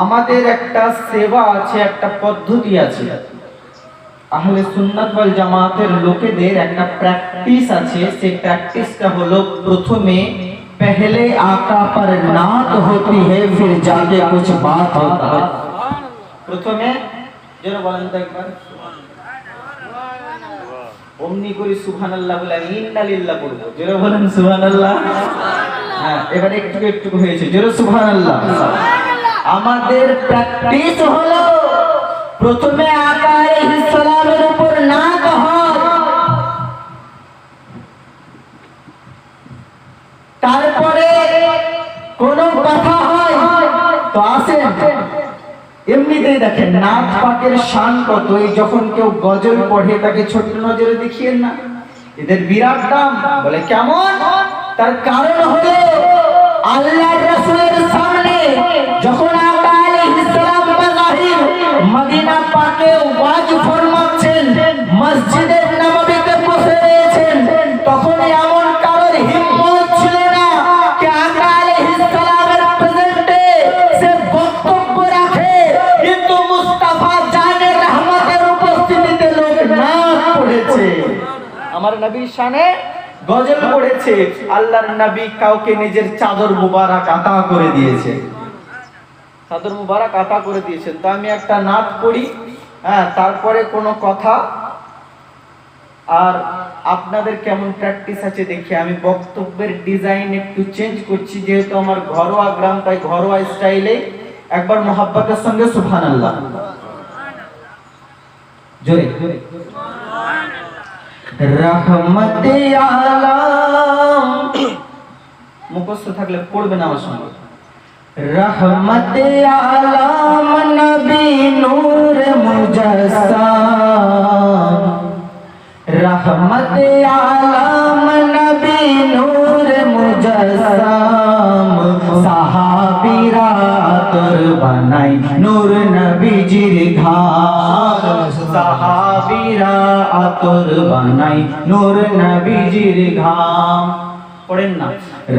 আমাদের একটা সেবা আছে, একটা পদ্ধতি আছে। আহলে সুন্নাত ওয়াল জামাতের লোকেদের একটা প্র্যাকটিস আছে। সেই প্র্যাকটিসটা হলো প্রথমে पहले आका पर नात होती है फिर जाके कुछ बात होता है। প্রথমে যারা বলেন তো একবার অমনি করে সুবহানাল্লাহ বলে ইন্না লিল্লাহ পড়বো। যারা বলেন সুবহানাল্লাহ। হ্যাঁ, এবারে একটু একটু হয়েছে। যারা সুবহানাল্লাহ। আমাদের প্র্যাকটিস হলো প্রথমে আকা আলাইহিস সালামের উপর নাত হয়, তারপরে কোন কথা হয় তো আসেন এমনিতেই দেখেন নাত পাকের শান কত। এই যখন কেউ গজল পড়ে তাকে ছোট নজরে দেখিয়েন না, এদের বিরাট দাম। বলে কেমন? তার কারণ হলো আল্লাহর রাসূলের সামনে যখন আকা আলাইহিস সালাম বাজাহির মদিনা পাকে ওয়াজ ফরমাচ্ছেন, মসজিদে নববীতে বসে রয়েছেন, তখন এমন কারোর হিম্মত ছিল না যে আকা আলাইহিস সালামের প্রেজেন্টে সে বক্তব্য রাখে, কিন্তু মুস্তাফা জানের রহমতের উপস্থিতিতে লোক নাত পড়েছে, আমার নবীর শানে গজল পড়েছে। আল্লাহর নবী কাউকে নিজের চাদর মুবারক আতা করে দিয়েছে, চাদর মুবারক আতা করে দিয়েছেন। তো আমি একটা নাত পড়ি, হ্যাঁ, তারপরে কোনো কথা। আর আপনাদের কেমন প্র্যাকটিস আছে দেখি। আমি বক্তব্যের ডিজাইন একটু চেঞ্জ করছি, যেহেতু আমার ঘরোয়া গ্রাম, তাই ঘরোয়া স্টাইলে একবার মোহাব্বতের সঙ্গে সুবহানাল্লাহ জোরে জোরে। রহমতে আলম মুখস্থ থাকলে পড়বে না আমার সঙ্গে। রহমতে আলম নবী নূর মুজাসসাম, রহমতে আলম নবী নূর মুজাসসাম, সাহাবীরা আতর বানাই নূর নবীজির ঘাম, সাহাবীরা আতর বানাই নূর নবীজির ঘাম। পড়েন না।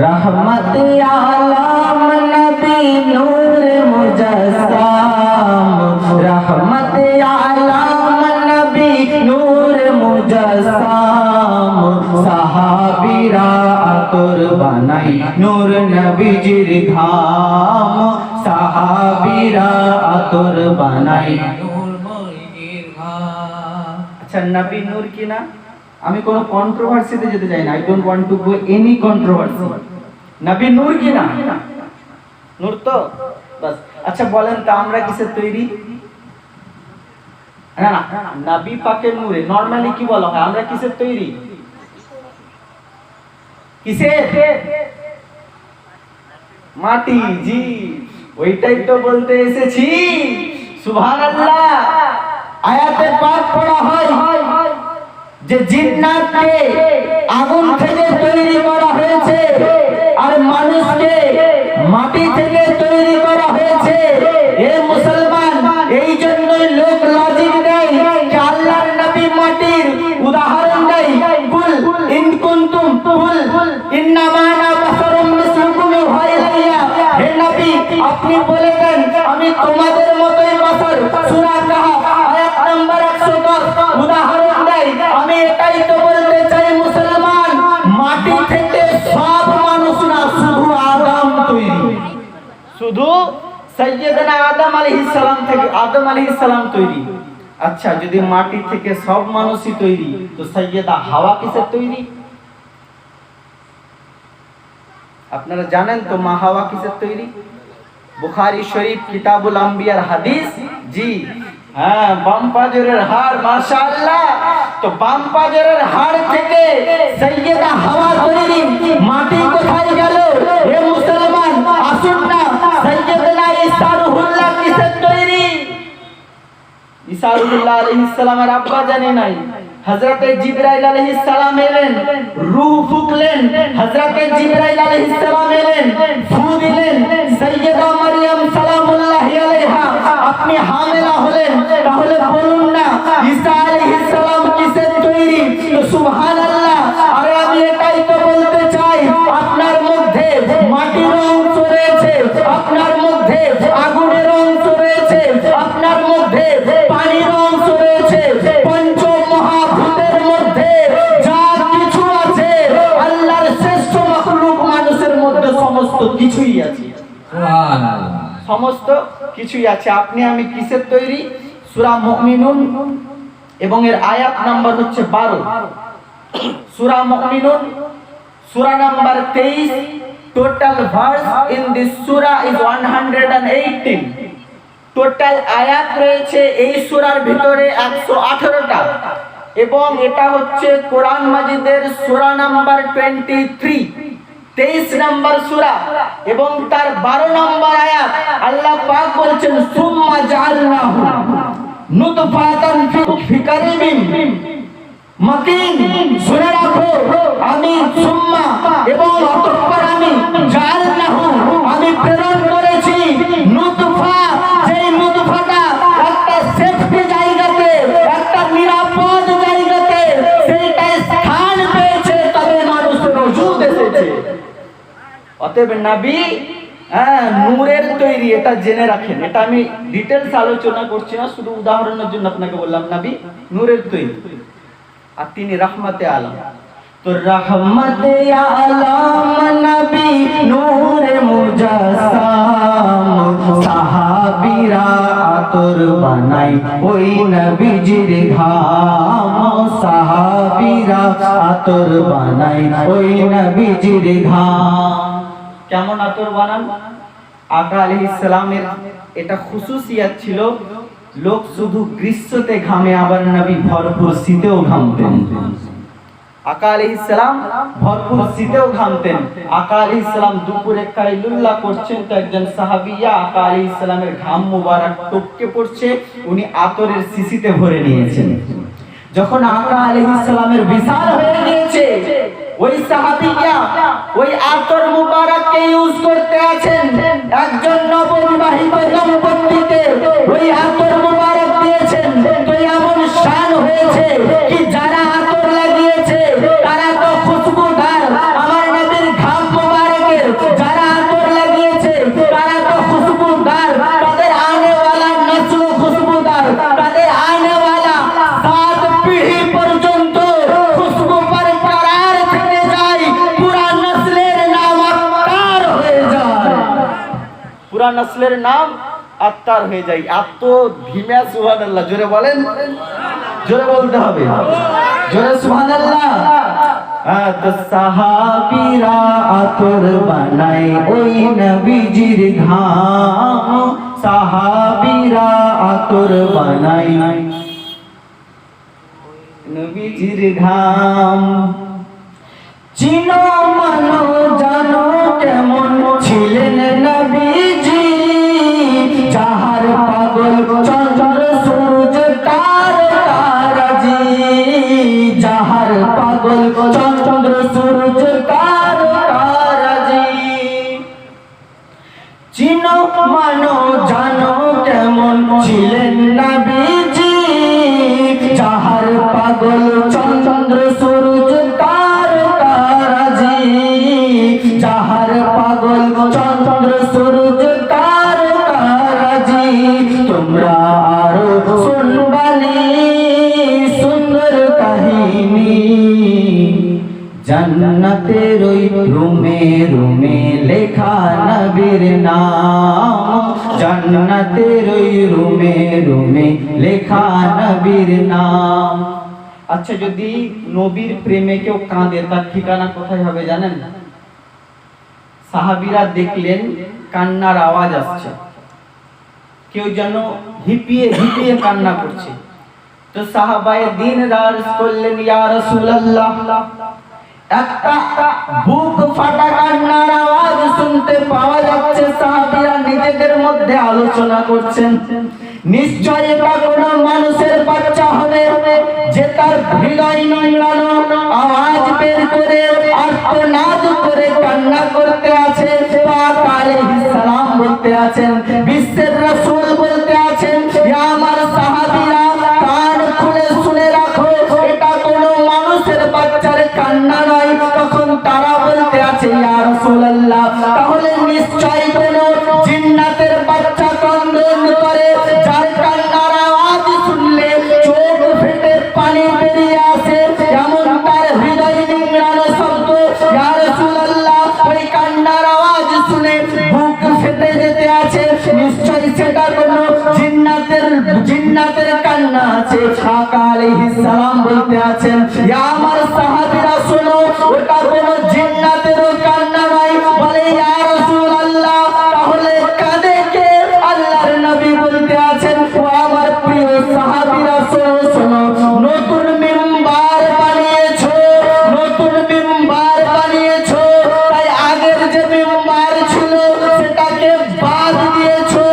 রহমতে আলম নবী নূর মুজাসসাম, রহমতে আলম নবী নূর মুজাসসাম, সাহাবীরা আতর বানাই নূর নবীজির ঘাম, সাহাবীরা আতর বানাই নূর নবীজির ঘাম। আচ্ছা, নবী নূর কি না? আমি কোনো কন্ট্রোভার্সিতে যেতে চাই না। I don't want to go any controversy. নবী নূর কি না? নূর তো বাস। আচ্ছা বলেন তো আমরা কিসের তৈরি? না না, নবী পাকের নূরে নরমালি কি বলা হয়? আমরা কিসের তৈরি? কিসের? মাটি। জি, ওইটাই তো বলতে এসেছি। সুবহানাল্লাহ। আয়াতে পাক পড়া হয় যে জিন্নাতকে আগুন থেকে তৈরি করা হয়েছে আর মানুষকে মাটি থেকে তৈরি করা হয়েছে। এ মুসলমান, এই জন্যই লোক লজিক দেয় যে আল্লাহর নবী মাটির উদাহরণ দেয়। কুল ইন কুনতুম কুল ইন্নামা আনা বাশারুম মিসলুকুম ইউহা ইলাইয়া। হে নবী, আপনি বলে দেন আমি তোমাদের মতোই বাশার। সূরা কাহফ আয়াত নাম্বার 110 উদাহরণ দেয়। আমি এটাই তো বলতে চাই মুসলমান, মাটি থেকে সব মানুষ না, শুধু আদম তৈরি, শুধু সাইয়্যিদানা আদম আলাইহিস সালাম থেকে আদম আলাইহিস সালাম তৈরি। আচ্ছা, যদি মাটি থেকে সব মানুষই তৈরি, তো সাইয়্যিদা হাওয়া কিসের তৈরি? আপনারা জানেন তো মা হাওয়া কিসের তৈরি? বুখারী শরীফ কিতাবুল আম্বিয়ার হাদিস। জি হ্যাঁ, বাম পাজরের হাড়, মাশাআল্লাহ। তো বাম পাজরের হাড় থেকে সাইয়্যিদা হাওয়া তৈরি। মাটি কোথায় গেল? হে মুসলমান, আসুন না, সাইয়্যিদনা ঈসা রূহুল্লাহ কিসের তৈরি? ঈসা রূহুল্লাহ আলাইহিস সালামের আব্বা জানে নাই। হযরতে জিবরাইল আলাইহিস সালাম এলেন, রূহ ফুঁকলেন। হযরতে জিবরাইল আলাইহিস সালাম এলেন, ফু দিলেন। সাইয়্যিদা মারইয়াম সালামুল্লাহি আলাইহা আপনি হামেলা হলেন। তাহলে বলুন না ঈসা আলাইহিস সালাম কিসের তৈরি? তো সুবহানাল্লাহ। আর আমি এটাই তো বলতে চাই, আপনার মধ্যে মাটির অংশ রয়েছে, আপনার মধ্যে আগুনের অংশ মধ্যে, পানির অংশ রয়েছে, পঞ্চ মহাভূতের মধ্যে যা কিছু আছে, আল্লাহর শ্রেষ্ঠ মাখলুক মানুষের মধ্যে সমস্ত কিছুই আছে। সমস্ত কিছুই আছে। আপনি আমি কিসের তৈরি? সূরা মুমিনুন এবং এর আয়াত নাম্বার হচ্ছে 12। সূরা মুমিনুন সূরা number 23। Total verse in this সূরা ইজ 118। টোটাল আয়াত রয়েছে এই সূরার ভিতরে 118টা এবং এটা হচ্ছে কোরআন মাজিদের সূরা নাম্বার 23, 23 নম্বর সূরা এবং তার 12 নম্বর আয়াত। আল্লাহ পাক বলছেন সুম্মা জাআলনাহু নুতফাতান ফি কারিমিন মাকিন। শুনে রাখো, আমি সুম্মা এবং অতঃপর আমি জাআলনাহু আমি প্রেরণ করেছি নুতফা, যেই নুতফাটা একটা সেফটি জায়গাতে, একটা নিরাপদ জায়গাতে সেইটাই স্থান পেয়েছে, তবে মানুষের ওজুদ এসেছে। অতএব নবী নূরের তৈরি, এটা জেনে রাখেন। এটা আমি ডিটেইলস আলোচনা করছি না, শুধু উদাহরণের জন্য আপনাকে বললাম নবী নূরের তৈরি আর তিনি রাহমাতে আলম। তো রাহমাতে আলম নবী নূরে মুজাসসাম, সাহাবীরা আতর বানাই ওই নবীজির ঘাম, সাহাবীরা আতর বানাই ওই নবীজির ঘাম। কেমন আতর বানান? আকা আলাইহিস সালামের এটা খুসুসিয়াত ছিল, লোক শুধু গ্রীষ্মতে ঘামে, আবার নবী ভরপুর শীতেও ঘামতেন। আকা আলাইহিস সালাম ভরপুর শীতেও ঘামতেন। আকা আলাইহিস সালাম দুপুরে কাইলুল্লাহ করছেন, তো একজন সাহাবিয়া আকা আলাইহিস সালামের ঘাম মুবারক টপকে পড়ছে, উনি আতরের শিশিতে ভরে নিয়েছেন। যখন আকা আলাইহিস সালামের বিশাল হয়ে গিয়েছে, ওই সাহাবিয়া ওই আতর মুবারককে ইউজ করতে আছেন। একজন নববিবাহিত দম্পতিকে ওই আতর মুবারক দিয়েছেন, তো এমন শান হয়েছে কি যারা আতর লাগিয়েছে তারা তো খুশবুদার। আমার নবীর ঘাম মুবারকের যারা আতর লাগিয়েছে তারা তো খুশবুদার, তাদের আনে ওয়ালা নসল খুশবুদার, তাদের আনে ওয়ালা 7 পিঢ়ি পর্যন্ত খুশবু বরকরার থেকে যায়, পুরা নসলের নাম আত্তার হয়ে যায়, পুরা নসলের নাম আত্তার হয়ে যায়। এত ধিমা সুবহানাল্লাহ, জোরে বলেন, জোরে বলতে হবে, জোরে সুবহানাল্লাহ। তো সাহাবীরা আতর বানাই ওই নবীজির ঘাম, সাহাবীরা আতর বানাই নবীজির ঘাম। চিনো মানো জানো কেমন ছিলেন নবীজি, যাহার পাগল চন্দ্র সূর্য তারকারাজি, যাহার পাগল চন্দ্র সূর্য তারকারাজি। চিনো মানো জানো কেমন ছিলেন নবীজি, যাহার পাগল চন্দ্র সূর্য তারকারাজি, যাহার পাগল চন্দ্র সূর্য তারকারাজি। তোমরা আরো শুনবানি সুন্দর কাহিনী, জান্নাতের ওই রুমে রুমে লেখা নবীর নাম, জান্নাতের ওই রুমে রুমে লেখা নবীর নাম। আচ্ছা, যদি নবীর প্রেমে কেউ কাঁদে তার ঠিকানা কোথায় হবে জানেন? সাহাবীরা দেখলেন কান্নার আওয়াজ আসছে, কেউ যেন হিপিয়ে হিপিয়ে কান্না করছে। তো সাহাবায়ে দিন রাজ করলেন, ইয়া রাসূলুল্লাহ, একটা বুক ফাটা কান্নার আওয়াজ শুনতে পাওয়া যাচ্ছে। সাহাবীরা নিজেদের মধ্যে আলোচনা করছেন, নিশ্চয় এটা কোনো মানুষের বাচ্চা হবে যে তার হৃদয় নোংরানো আওয়াজ বের করে আর্তনাদ করে কান্না করতে আছে। পাক আলাইহিস সালাম বলতে আছেন, বিশ্বের রাসূল বলতে আছেন, ইয়া আমার সাহাবীরা কান খুলে শুনে রাখো, এটা কোনো মানুষের বাচ্চার কান্না নয়। তখন তারা বলতে আছে, ইয়া রাসূলুল্লাহ, তাহলে নিশ্চয় কোনো জিন্নাতের বাচ্চা ক্রন্দন করে, যার কান্নার নিশ্চয়ই সেটা কোনো জিন্নাতের কান্না আছে। আকা আলাইহিস সালাম বলতে আছেন, ইয়া আমার সাহাবীরা শোনো, ওটা কোনো জিন্নাতের কান্না নয়। বলে ইয়া রাসূলুল্লাহ, তাহলে কাঁদে কে? আল্লাহর নবী বলতে আছেন, ও আমার প্রিয় সাহাবীরা শোনো শোনো, নতুন মিম্বার বানিয়েছো, নতুন মিম্বার বানিয়েছো, তাই আগের যে মিম্বার ছিল সেটাকে বাদ দিয়েছো।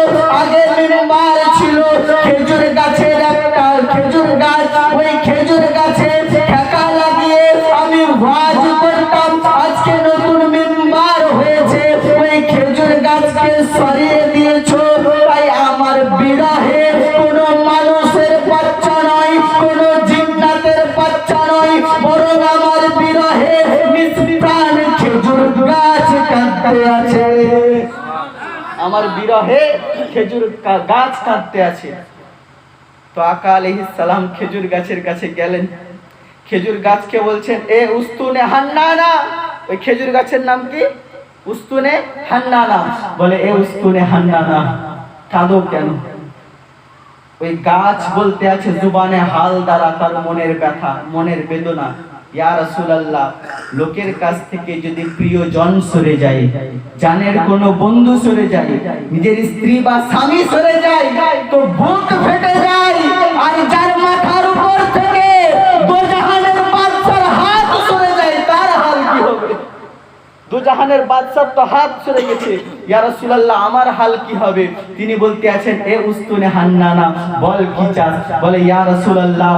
আগে মিম্বার ছিল খেজুর গাছের একটা খেজুর গাছ, ওই খেজুর গাছে ঠেকা লাগিয়ে আমি ওয়াজ করতাম। আজকে নতুন মিম্বার হয়েছে, ওই খেজুর গাছকে সরিয়ে দিয়েছো। তাই আমার বিরহে কোনো মানুষের বাচ্চা নয়, কোনো জিন্নাতের বাচ্চা নয়, বরং আমার বিরহে নিষ্প্রাণ খেজুর গাছ কাঁদতে আছে। আমার বিরহে খেজুর গাছ কাঁদতে আছে। তো আকা আলাইহিস সালাম খেজুর গাছের কাছে গেলেন, খেজুর গাছকে বলছেন, এ উস্তুনে হান্নানা। ওই খেজুর গাছের নাম কি? উস্তুনে হান্নানা। বলে, এ উস্তুনে হান্নানা, কাঁদো কেন? ওই গাছ বলতে আছে জুবানে হাল দ্বারা তার মনের ব্যথা, মনের বেদনা, ইয়া রাসূলুল্লাহ, লোকের কাছ থেকে যদি প্রিয়জন সরে যায়, জানের কোনো বন্ধু সরে যায়, নিজের স্ত্রী বা স্বামী সরে যায়, তো বুক ফেটে যায়। আর যার মাথার উপর থেকে দোজাহানের বাদশার হাত সরে যায়, তার হাল কি হবে? দোজাহানের বাদশার তো হাত সরে গেছে, ইয়া রাসূলুল্লাহ, আমার হাল কি হবে? তিনি বলতে আছেন, এ উস্তুনে হান্নানা, বল কি চাস? বলে, ইয়া রাসূলুল্লাহ,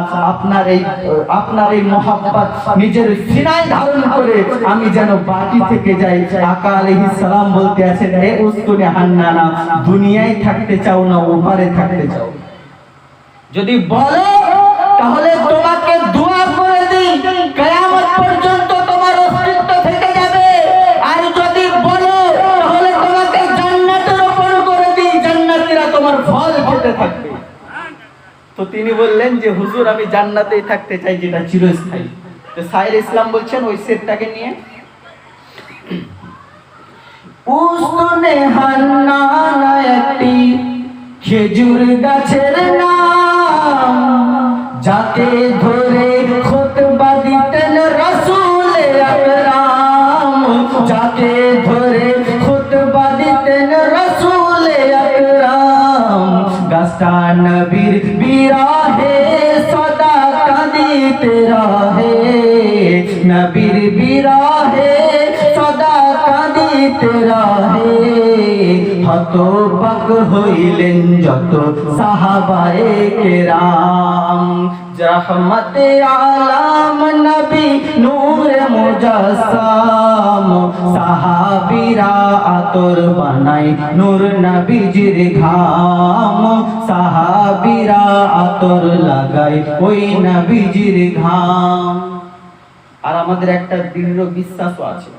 আপনার এই মহব্বত নিজের সিনায় ধারণ করে আমি যেন বাকি থেকে যাই। আকা আলাইহিস সালাম বলতে আছেন, এ উস্তুনে হান্নানা, দুনিয়ায় থাকতে চাও না ওপারে থাকতে চাও? যদি বলো তাহলে তোমাকে দোয়া করে দিই, কিয়ামত পর্যন্ত তোমার অস্তিত্ব থেকে যাবে। আর যদি বলো তাহলে তোমাকে জান্নাতে রোপণ করে দিই, জান্নাতীরা তোমার ফল খেতে থাকবে। তো তিনি বললেন যে হুজুর, আমি জান্নাতেই থাকতে চাই, যেটা চিরস্থায়ী। তো সাইর ইসলাম বলছেন ওই সেটটাকে নিয়ে, উস্তুনে হান্নানা একটি খেজুর গাছের নাম, যাকে ধরে খুতবা দিতেন রাসূল আকরাম, যাকে ধরে খুতবা দিতেন রাসূল আকরাম। গাছটা নবীর বিরহে সদা কাঁদিতে রহে, নবীর বিরহে সদা কাঁদিতে রহে। হতবাক হইলেন যত সাহাবায়ে কেরাম, রহমতে আলাম নবী নূরে মুজাসসাম। সাহাবীরা আতর বানাই নূর নবীজির ঘাম, সাহাবীরা আতর লাগাই ওই নবীজির ঘাম। আর আমাদের একটা দৃঢ় বিশ্বাসও আছে,